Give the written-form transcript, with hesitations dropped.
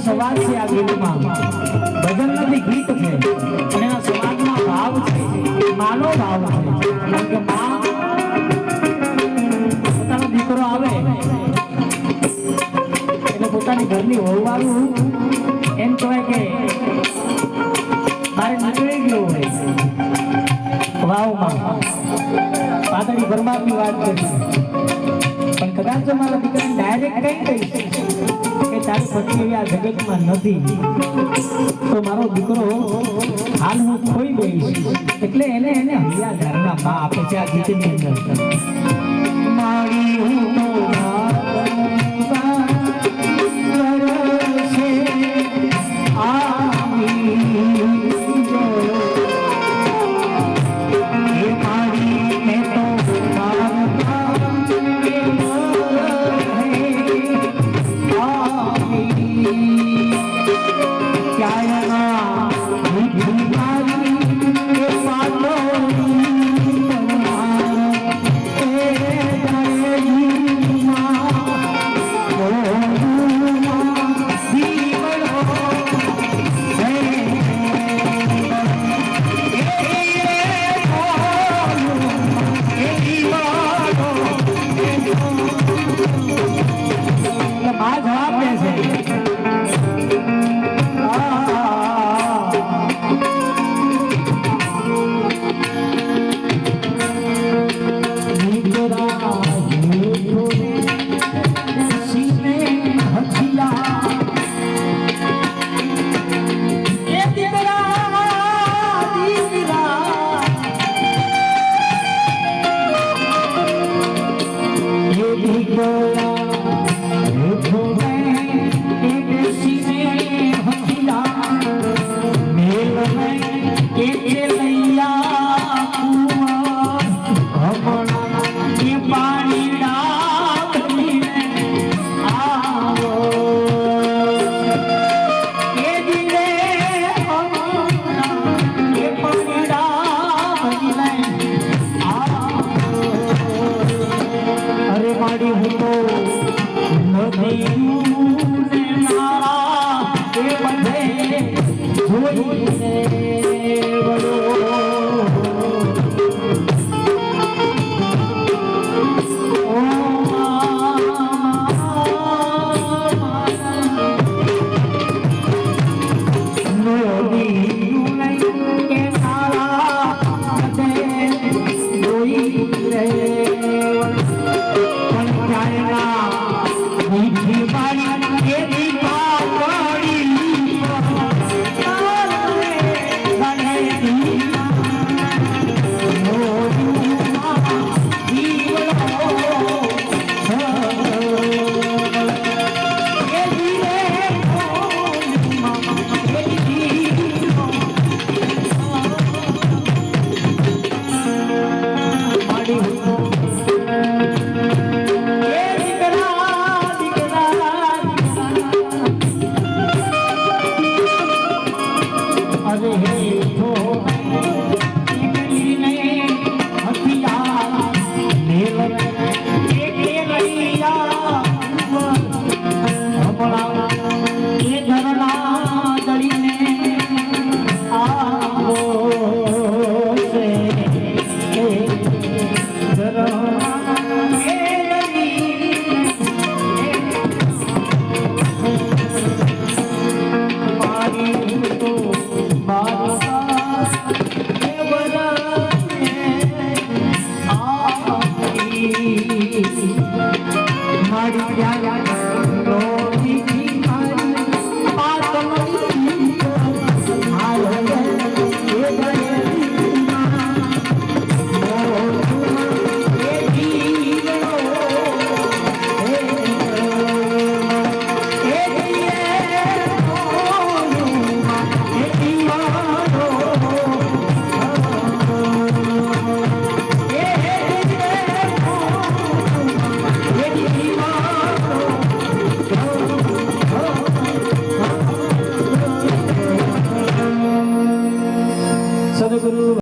સવાલ છે આ ગીતમાં ભજન નથી ગીત છે અને એના સમાજમાં ભાવ છે માનો ભાવ છે કારણ કે માં પોતાનો દીકરો આવે એટલે પોતાની ઘરની વહુવાળું એમ કહેવાય કે મારે નીકળી ગયું હોય વાવમાં પાતળી પરમાત્માની વાત કરી પણ કદાચ જો મારા દીકરાને ડાયરેક્ટ કહી દઈશ કે તારી પત્ની આ જગતમાં નથી તો મારો દીકરો હાલ હું ખોઈ દઈશ એટલે એને હૈયા ઘરના માં આપે છે આ ગીતની અંદર મારી હું તો જોઈને સદગુરુ